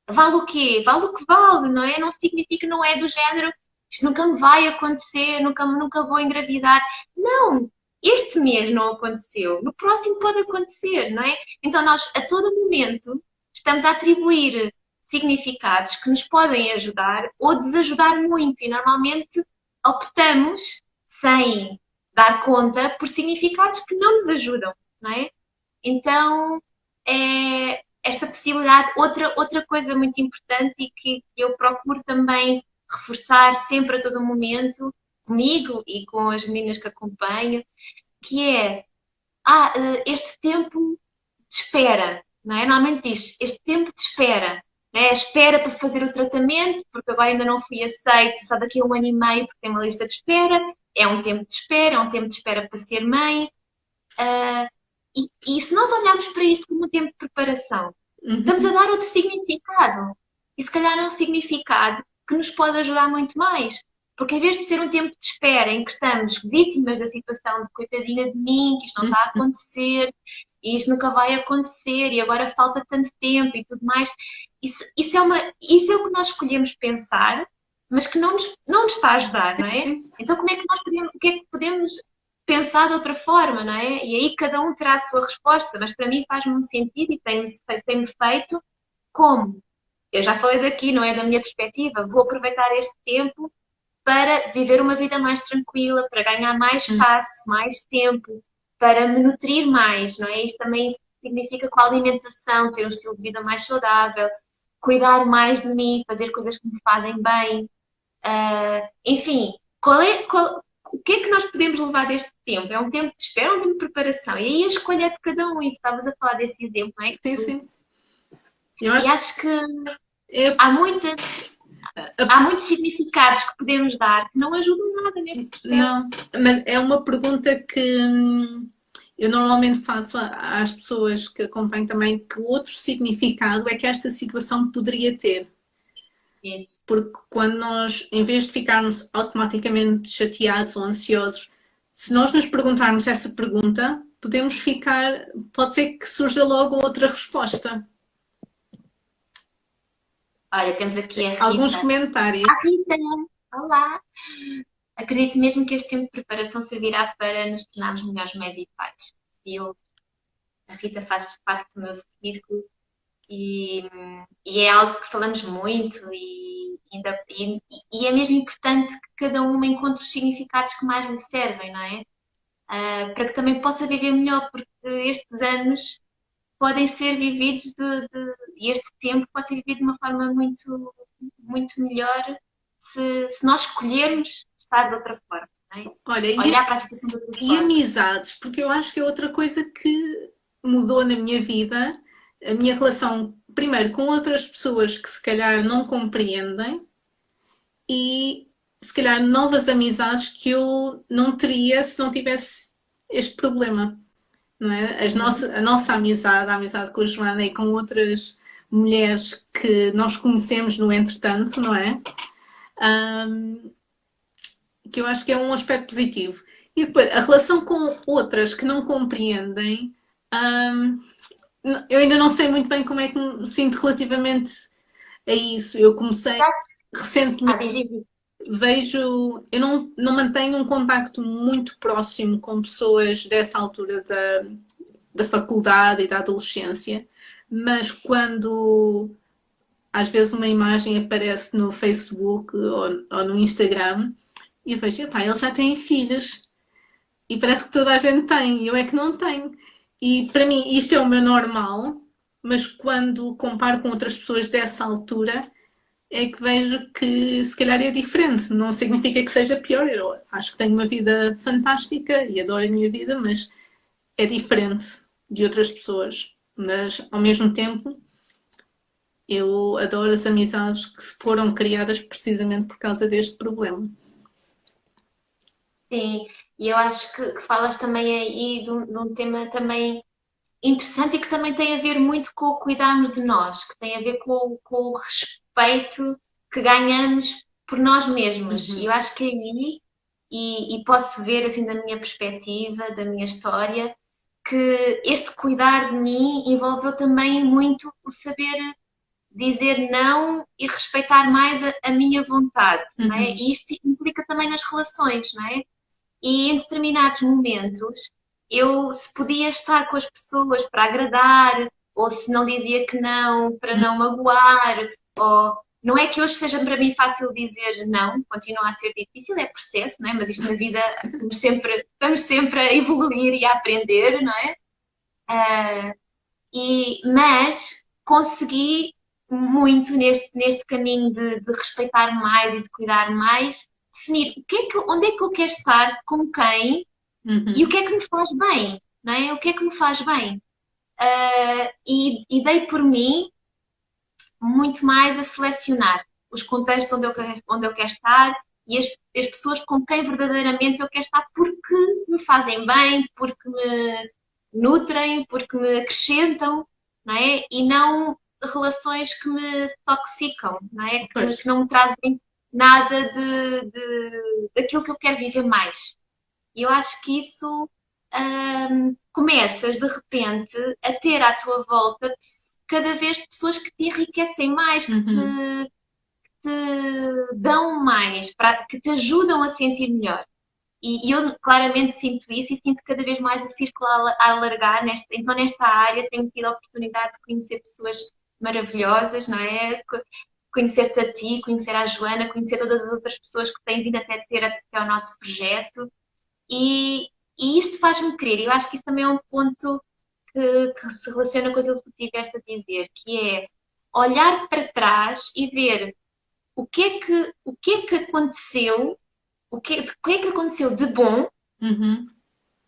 vale o quê? Vale o que vale, não é? Não significa, não é do género, isto nunca me vai acontecer, nunca vou engravidar. Não, este mês não aconteceu, no próximo pode acontecer, não é? Então nós, a todo momento, estamos a atribuir significados que nos podem ajudar ou desajudar muito e normalmente optamos, sem dar conta, por significados que não nos ajudam, não é? Então, esta possibilidade, outra coisa muito importante e que eu procuro também reforçar sempre a todo momento, comigo e com as meninas que acompanho, que é este tempo de espera, não é? Normalmente diz, este tempo de espera. né? Espera para fazer o tratamento, porque agora ainda não fui aceite, só daqui a 1 ano e meio, porque tem uma lista de espera. É um tempo de espera, é um tempo de espera para ser mãe. Ah, e se nós olharmos para isto como um tempo de preparação, estamos a Uhum. dar outro significado. E se calhar é um significado que nos pode ajudar muito mais. Porque em vez de ser um tempo de espera em que estamos vítimas da situação de coitadinha de mim, que isto não está a Uhum. acontecer, e isto nunca vai acontecer, e agora falta tanto tempo e tudo mais, isso é o que nós escolhemos pensar, mas que não nos está a ajudar, não é? Sim, Então como é que nós podemos, o que é que podemos pensar de outra forma, não é? E aí cada um terá a sua resposta, mas para mim faz-me um sentido e tem-me feito como? Eu já falei daqui, não é? Da minha perspectiva, vou aproveitar este tempo para viver uma vida mais tranquila, para ganhar mais sim. espaço, mais tempo, para me nutrir mais, não é? Isto também significa com a alimentação, ter um estilo de vida mais saudável, cuidar mais de mim, fazer coisas que me fazem bem. Enfim, o que é que nós podemos levar deste tempo? É um tempo de espera, é um tempo de preparação. E aí a escolha é de cada um. E tu estavas a falar desse exemplo, não é? Sim, sim. Eu E acho que acho que é, há muitas, há muitos significados que podemos dar que não ajudam nada neste processo. não, mas é uma pergunta que eu normalmente faço às pessoas que acompanho também, que outro significado é que esta situação poderia ter. Isso. Porque quando nós, em vez de ficarmos automaticamente chateados ou ansiosos, se nós nos perguntarmos essa pergunta, podemos ficar, pode ser que surja logo outra resposta. Olha, temos aqui a Alguns Rita. comentários. A Rita! Olá! Acredito mesmo que este tempo de preparação servirá para nos tornarmos melhores mães e pais. A Rita faz parte do meu círculo e, e é algo que falamos muito e é mesmo importante que cada uma encontre os significados que mais lhe servem, não é? Para que também possa viver melhor, porque estes anos podem ser vividos e este tempo pode ser vivido de uma forma muito, muito melhor se nós escolhermos estar de outra forma, não é? Olha, Olhar para a situação de outra e forma. amizades, porque eu acho que é outra coisa que mudou na minha vida, a minha relação, primeiro, com outras pessoas que se calhar não compreendem e se calhar novas amizades que eu não teria se não tivesse este problema. Não é? Uhum. A nossa amizade, a amizade com a Joana e com outras mulheres que nós conhecemos no entretanto, não é? Um, que eu acho que é um aspecto positivo. E depois, a relação com outras que não compreendem, um, eu ainda não sei muito bem como é que me sinto relativamente a isso. Eu comecei recentemente, Diz. eu não mantenho um contacto muito próximo com pessoas dessa altura da faculdade e da adolescência, mas quando às vezes uma imagem aparece no Facebook ou no Instagram e eu vejo, epá, eles já têm filhos e parece que toda a gente tem, e eu é que não tenho. E para mim isto é o meu normal, mas quando comparo com outras pessoas dessa altura, é que vejo que se calhar é diferente. Não significa que seja pior. Eu acho que tenho uma vida fantástica e adoro a minha vida, mas é diferente de outras pessoas. Mas ao mesmo tempo, eu adoro as amizades que foram criadas precisamente por causa deste problema. Sim, e eu acho que falas também aí de um tema também interessante e que também tem a ver muito com o cuidarmos de nós, que tem a ver com o respeito que ganhamos por nós mesmos. E Uhum. eu acho que aí, e posso ver assim da minha perspectiva, da minha história, que este cuidar de mim envolveu também muito o saber dizer não e respeitar mais a minha vontade, não é? Uhum. E isto implica também nas relações, não é? E em determinados momentos eu se podia estar com as pessoas para agradar, ou se não dizia que não, para não magoar, ou não é que hoje seja para mim fácil dizer não, continua a ser difícil, é processo, não é? Mas isto na vida estamos sempre a evoluir e a aprender, não é? Mas consegui muito neste caminho de respeitar mais e de cuidar mais, definir onde é que eu quero estar, com quem e o Uhum. que é que me faz bem, não é? O que é que me faz bem? E dei por mim muito mais a selecionar os contextos onde eu quero estar e as pessoas com quem verdadeiramente eu quero estar porque me fazem bem, porque me nutrem, porque me acrescentam, não é? E não relações que me toxicam, não é? Pois. Que não me trazem nada daquilo que eu quero viver mais. E eu acho que isso começas de repente a ter à tua volta cada vez pessoas que te enriquecem mais, que Uhum. te dão mais, que te ajudam a sentir melhor. E eu claramente sinto isso e sinto cada vez mais o círculo a alargar. Então, nesta área, tenho tido a oportunidade de conhecer pessoas maravilhosas, não é? Conhecer-te a ti, conhecer a Joana, conhecer todas as outras pessoas que têm vindo até ter até o nosso projeto. E, e isto faz-me crer. Eu acho que isso também é um ponto que se relaciona com aquilo que tu tiveste a dizer, que é olhar para trás e ver o que é que aconteceu, o que é que aconteceu de bom Uhum.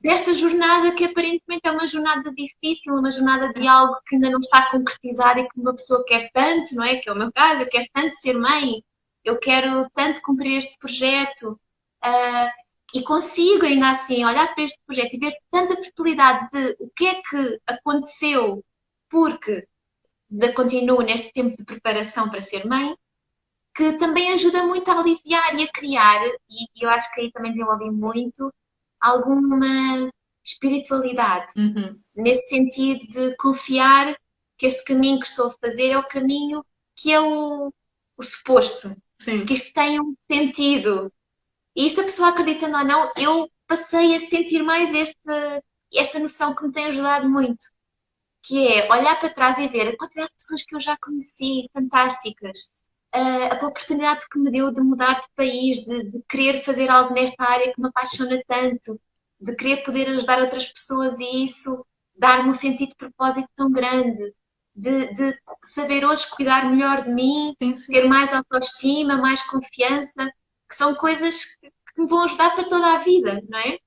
desta jornada que aparentemente é uma jornada difícil, uma jornada de algo que ainda não está concretizado e que uma pessoa quer tanto, não é? Que é o meu caso, eu quero tanto ser mãe, eu quero tanto cumprir este projeto, ah, e consigo ainda assim olhar para este projeto e ver tanta fertilidade de o que é que aconteceu porque continuo neste tempo de preparação para ser mãe, que também ajuda muito a aliviar e a criar, e eu acho que aí também desenvolvi muito, alguma espiritualidade, Uhum. nesse sentido de confiar que este caminho que estou a fazer é o caminho que é o suposto, que Sim. isto tem um sentido. E isto a pessoa acreditando ou não, eu passei a sentir mais esta noção que me tem ajudado muito, que é olhar para trás e ver a quantidade de pessoas que eu já conheci, fantásticas, a oportunidade que me deu de mudar de país, de querer fazer algo nesta área que me apaixona tanto, de querer poder ajudar outras pessoas e isso dar-me um sentido de propósito tão grande, de saber hoje cuidar melhor de mim, Sim, ter sim. mais autoestima, mais confiança, que são coisas que me vão ajudar para toda a vida, não é?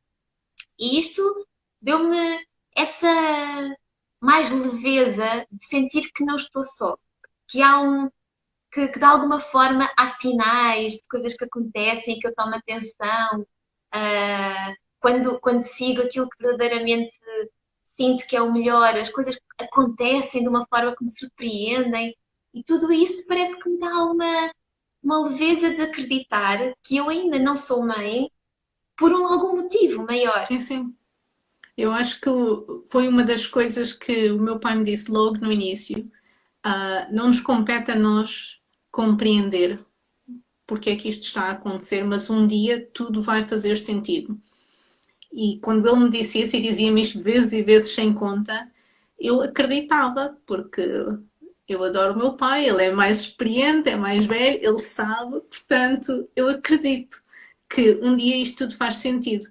E isto deu-me essa mais leveza de sentir que não estou só, que há que de alguma forma há sinais de coisas que acontecem e que eu tomo atenção, quando sigo aquilo que verdadeiramente sinto que é o melhor, as coisas acontecem de uma forma que me surpreendem e tudo isso parece que me dá uma leveza de acreditar que eu ainda não sou mãe por algum motivo maior. Sim, sim. Eu acho que foi uma das coisas que o meu pai me disse logo no início. Não nos compete a nós compreender porque é que isto está a acontecer, mas um dia tudo vai fazer sentido. E quando ele me disse isso e dizia-me isto vezes e vezes sem conta, eu acreditava, porque eu adoro o meu pai, ele é mais experiente, é mais velho, ele sabe, portanto, eu acredito que um dia isto tudo faz sentido.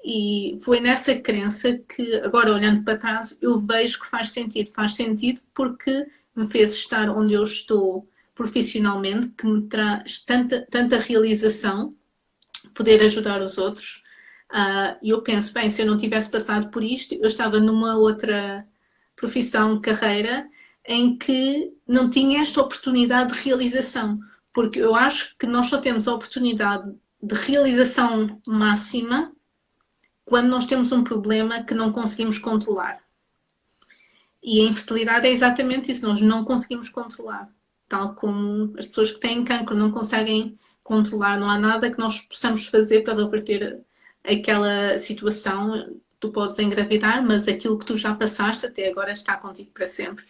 E foi nessa crença que, agora olhando para trás, eu vejo que faz sentido. Faz sentido porque me fez estar onde eu estou profissionalmente, que me traz tanta realização, poder ajudar os outros. E eu penso, bem, se eu não tivesse passado por isto, eu estava numa outra profissão, carreira, em que não tinha esta oportunidade de realização. Porque eu acho que nós só temos a oportunidade de realização máxima quando nós temos um problema que não conseguimos controlar. E a infertilidade é exatamente isso, nós não conseguimos controlar. Tal como as pessoas que têm cancro não conseguem controlar, não há nada que nós possamos fazer para reverter aquela situação. Tu podes engravidar, mas aquilo que tu já passaste até agora está contigo para sempre.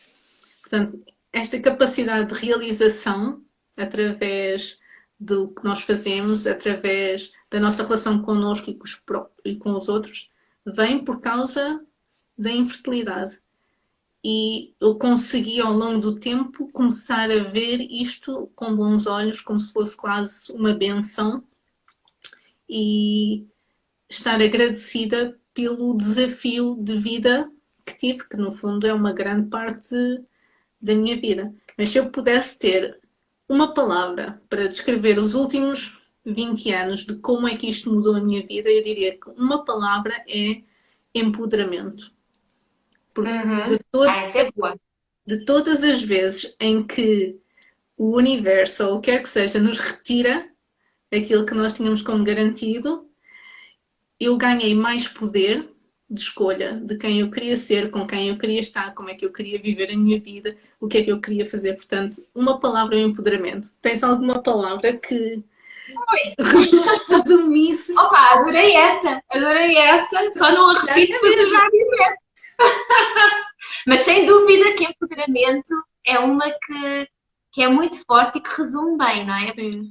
Portanto, esta capacidade de realização através do que nós fazemos, através da nossa relação connosco e com os outros, vem por causa da infertilidade. E eu consegui ao longo do tempo começar a ver isto com bons olhos, como se fosse quase uma benção, e estar agradecida pelo desafio de vida que tive, que no fundo é uma grande parte da minha vida. Mas se eu pudesse ter uma palavra para descrever os últimos 20 anos de como é que isto mudou a minha vida, eu diria que uma palavra é empoderamento. Porque Uhum. Essa é boa. de todas as vezes em que o universo, ou o que quer que seja, nos retira aquilo que nós tínhamos como garantido, eu ganhei mais poder de escolha de quem eu queria ser, com quem eu queria estar, como é que eu queria viver a minha vida, o que é que eu queria fazer. Portanto, uma palavra é empoderamento. Tens alguma palavra que Oi. resumisse? Opa, adorei essa, só não a repito porque eu já disse. Mas sem dúvida que empoderamento é uma que é muito forte e que resume bem, não é? Sim.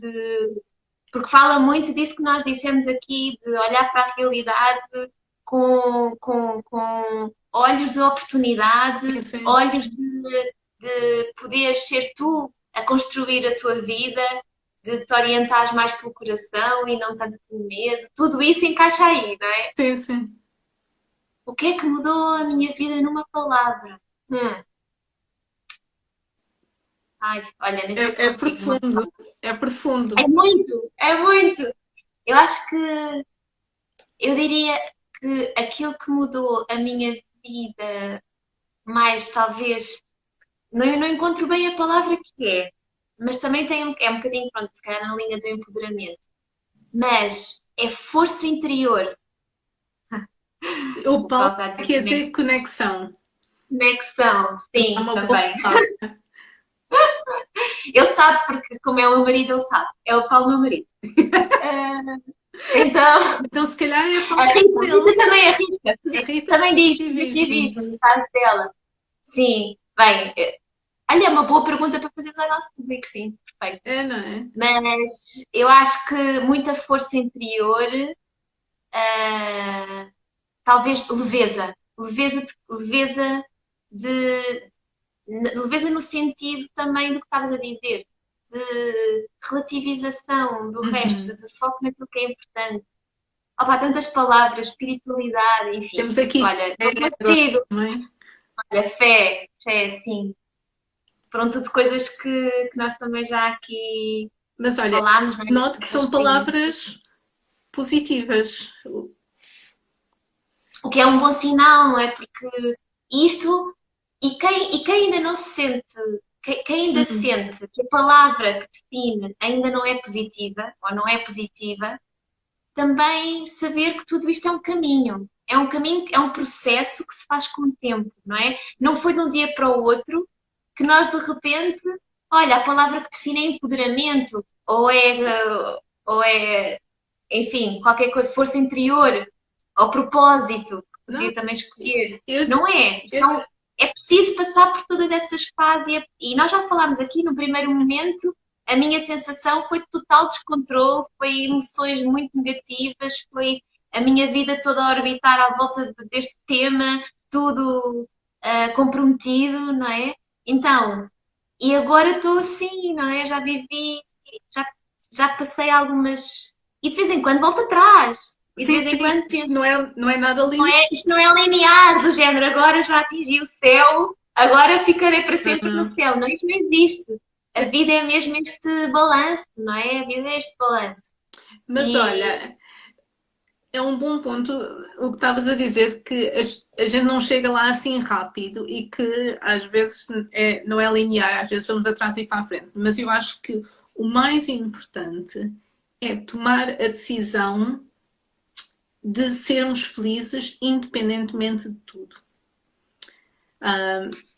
Porque fala muito disso que nós dissemos aqui, de olhar para a realidade com olhos de oportunidade, Sim, sim. olhos de poderes ser tu a construir a tua vida, de te orientares mais pelo coração e não tanto pelo medo. Tudo isso encaixa aí, não é? Sim, sim. O que é que mudou a minha vida numa palavra? Ai, olha, nem sei se É consigo numa profundo. palavra. É profundo. É muito, é muito. Eu acho que eu diria que aquilo que mudou a minha vida mais, talvez, não encontro bem a palavra que é, mas também é um bocadinho, pronto, se calhar na linha do empoderamento, mas é força interior. O O Paulo Paulo está a dizer quer também dizer conexão. conexão, Também é sim, uma boa também. palavra. Ele sabe, porque como é o meu marido, ele sabe. É o Paulo, meu marido. Ah, então, Então, se calhar é a a palavra Rita, a dele. Rita também arrisca. A Rita Também diz positivismo. positivismo, no caso dela. Sim, bem, olha, é uma boa pergunta para fazermos ao nosso público, sim, perfeito. É, não é? Mas eu acho que muita força interior, talvez leveza. De, leveza no sentido também do que estavas a dizer, de relativização do resto, Uhum. de foco naquilo que é importante. Opa, tantas palavras, espiritualidade, enfim. Temos aqui Olha, fé não agora consigo. também. Olha, fé, sim. Foram tudo coisas que nós também já aqui Mas olha, falámos, não é? note que Essa são experiência. palavras positivas. O que é um bom sinal, não é? Porque isto, e quem ainda não se sente, quem ainda Uhum. sente que a palavra que define ainda não é positiva, ou não é positiva, também saber que tudo isto é um caminho. É um caminho, é um processo que se faz com o tempo, não é? Não foi de um dia para o outro que nós de repente, olha, a palavra que define é empoderamento, ou é, enfim, qualquer coisa, força interior, ou propósito, que Não, podia também escolher. eu, Não é? Isto eu, é preciso passar por todas essas fases e nós já falámos aqui no primeiro momento. A minha sensação foi de total descontrole, foi emoções muito negativas, foi a minha vida toda a orbitar à volta deste tema, tudo comprometido, não é? Então, e agora estou assim, não é? Já vivi, já, já passei algumas. E de vez em quando volto atrás. E de sim, vez em sim, quando isto penso, não é nada linear. isto não é linear, do género, agora já atingi o céu, agora ficarei para sempre no Não. céu. Não, isto não existe. A É, vida é mesmo este balanço, não é? A vida é este balanço. mas E olha, é um bom ponto o que estavas a dizer, que a gente não chega lá assim rápido e que às vezes não é linear, às vezes vamos atrás e para a frente. Mas eu acho que o mais importante é tomar a decisão de sermos felizes independentemente de tudo.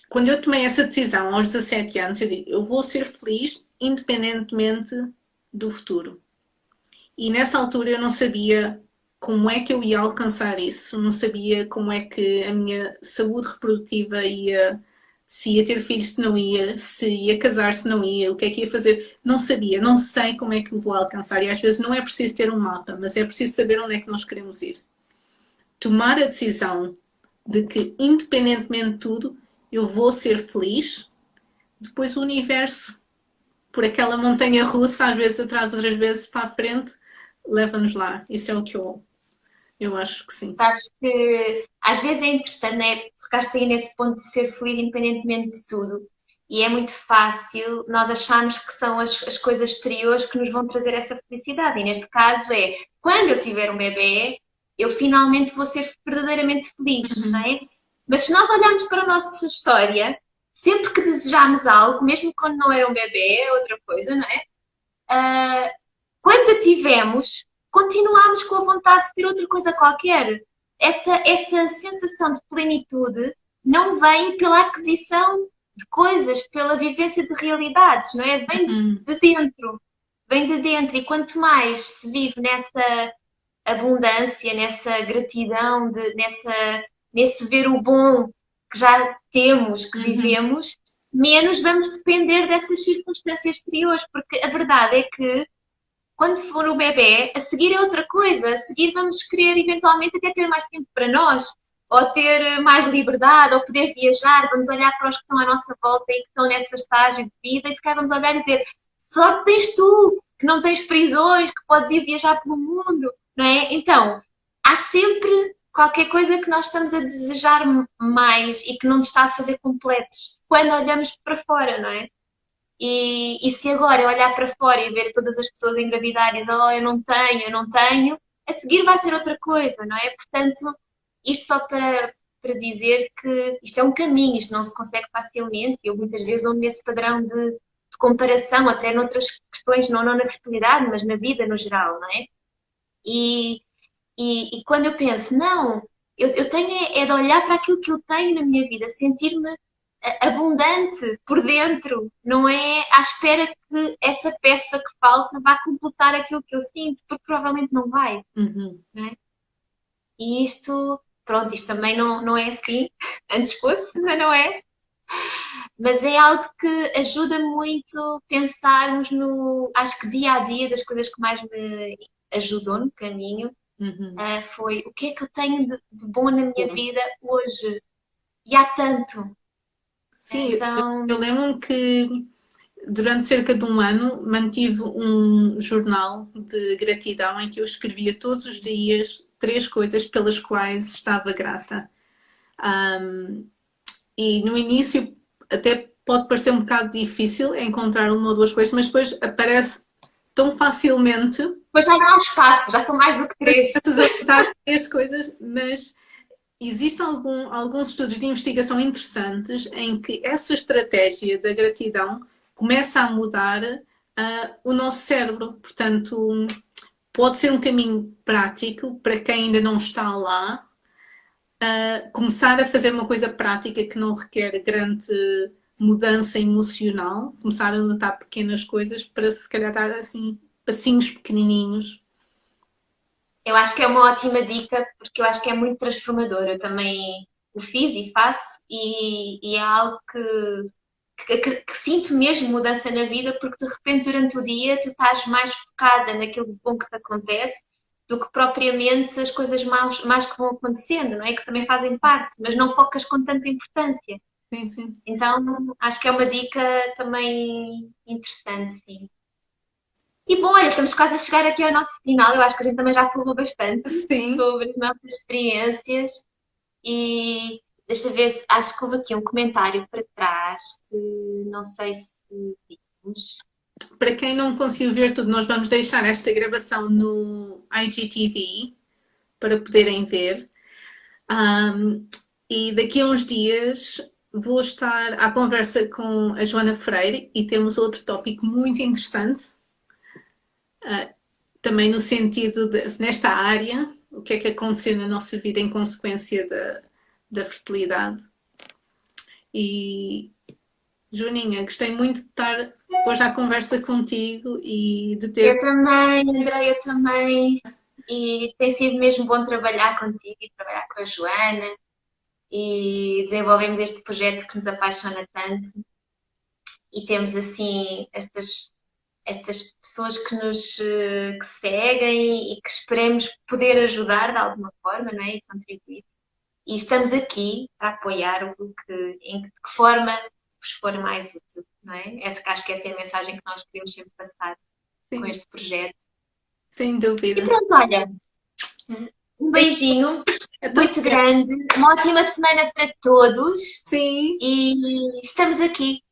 Quando eu tomei essa decisão aos 17 anos, eu digo, eu vou ser feliz independentemente do futuro. E nessa altura eu não sabia como é que eu ia alcançar isso, não sabia como é que a minha saúde reprodutiva ia, se ia ter filhos, se não ia, se ia casar, se não ia, o que é que ia fazer, não sabia, não sei como é que eu vou alcançar. E às vezes não é preciso ter um mapa, mas é preciso saber onde é que nós queremos ir. Tomar a decisão de que, independentemente de tudo, eu vou ser feliz, depois o universo, por aquela montanha russa, às vezes atrás, outras vezes para a frente, leva-nos lá. Isso é o que eu acho que sim. sabes que às vezes é interessante, né? Tocaste aí nesse ponto de ser feliz independentemente de tudo. E é muito fácil nós acharmos que são as coisas exteriores que nos vão trazer essa felicidade. E neste caso é, quando eu tiver um bebê, eu finalmente vou ser verdadeiramente feliz, não Uhum. é? Mas se nós olharmos para a nossa história, sempre que desejámos algo, mesmo quando não era um bebê, é outra coisa, não é? Quando a tivemos, continuámos com a vontade de ter outra coisa qualquer. Essa sensação de plenitude não vem pela aquisição de coisas, pela vivência de realidades, não é? Vem Uhum. de dentro. Vem de dentro. E quanto mais se vive nessa abundância, nessa gratidão, nesse ver o bom que já temos, que Uhum. vivemos, menos vamos depender dessas circunstâncias exteriores, porque a verdade é que quando for o bebê, a seguir é outra coisa, a seguir vamos querer eventualmente até ter mais tempo para nós, ou ter mais liberdade, ou poder viajar, vamos olhar para os que estão à nossa volta e que estão nessa estágio de vida, e se calhar vamos olhar e dizer, sorte tens tu, que não tens prisões, que podes ir viajar pelo mundo, não é? Então, há sempre qualquer coisa que nós estamos a desejar mais e que não nos está a fazer completos quando olhamos para fora, não é? E se agora eu olhar para fora e ver todas as pessoas engravidar e dizer, oh, eu não tenho, a seguir vai ser outra coisa, não é? Portanto, isto só para dizer que isto é um caminho, isto não se consegue facilmente. Eu muitas vezes dou-me nesse padrão de comparação, até noutras questões, não na fertilidade, mas na vida no geral, não é? E, e quando eu penso, não, eu tenho é de olhar para aquilo que eu tenho na minha vida, sentir-me abundante por dentro, não é à espera que essa peça que falta vá completar aquilo que eu sinto, porque provavelmente não vai, Uhum. não é? E isto, pronto, isto também não é assim, antes fosse, mas não é. Mas é algo que ajuda muito pensarmos no, acho que dia a dia, das coisas que mais me ajudou no caminho, Uhum. foi o que é que eu tenho de bom na minha Bom. vida hoje? E há tanto. Sim, eu Então, lembro-me que durante cerca de um ano mantive um jornal de gratidão em que eu escrevia todos os dias 3 coisas pelas quais estava grata. Um, e no início até pode parecer um bocado difícil encontrar uma ou 2 coisas, mas depois aparece tão facilmente depois já não há espaço, já são mais do que três. essas a juntar 3 coisas, mas existem alguns estudos de investigação interessantes em que essa estratégia da gratidão começa a mudar o nosso cérebro. Portanto, pode ser um caminho prático para quem ainda não está lá, começar a fazer uma coisa prática que não requer grande mudança emocional, começar a notar pequenas coisas para se calhar dar assim passinhos pequenininhos. Eu acho que é uma ótima dica, porque eu acho que é muito transformador. Eu também o fiz e faço, e é algo que sinto mesmo mudança na vida, porque de repente durante o dia tu estás mais focada naquilo bom que te acontece do que propriamente as coisas mais que vão acontecendo, não é? Que também fazem parte, mas não focas com tanta importância. Sim, sim. Então acho que é uma dica também interessante, sim. E bom, olha, estamos quase a chegar aqui ao nosso final. Eu acho que a gente também já falou bastante Sim. sobre as nossas experiências e deixa eu ver se acho que houve aqui um comentário para trás que não sei se vimos. Para quem não conseguiu ver tudo, nós vamos deixar esta gravação no IGTV para poderem ver. Um, e daqui a uns dias vou estar à conversa com a Joana Freire e temos outro tópico muito interessante, também no sentido de, nesta área, o que é que aconteceu na nossa vida em consequência da fertilidade. E Joaninha, gostei muito de estar hoje à conversa contigo e de Eu ter. também, André, eu também. E tem sido mesmo bom trabalhar contigo e trabalhar com a Joana e desenvolvemos este projeto que nos apaixona tanto e temos assim estas pessoas que nos que seguem e que esperemos poder ajudar de alguma forma, não é? E contribuir. E estamos aqui para apoiar o que, de que forma vos for mais útil, não é? Acho que essa é a mensagem que nós queremos sempre passar com Sim, este projeto. sem E dúvida. pronto, olha, um beijinho Então, muito grande, uma ótima semana para todos sim, e estamos aqui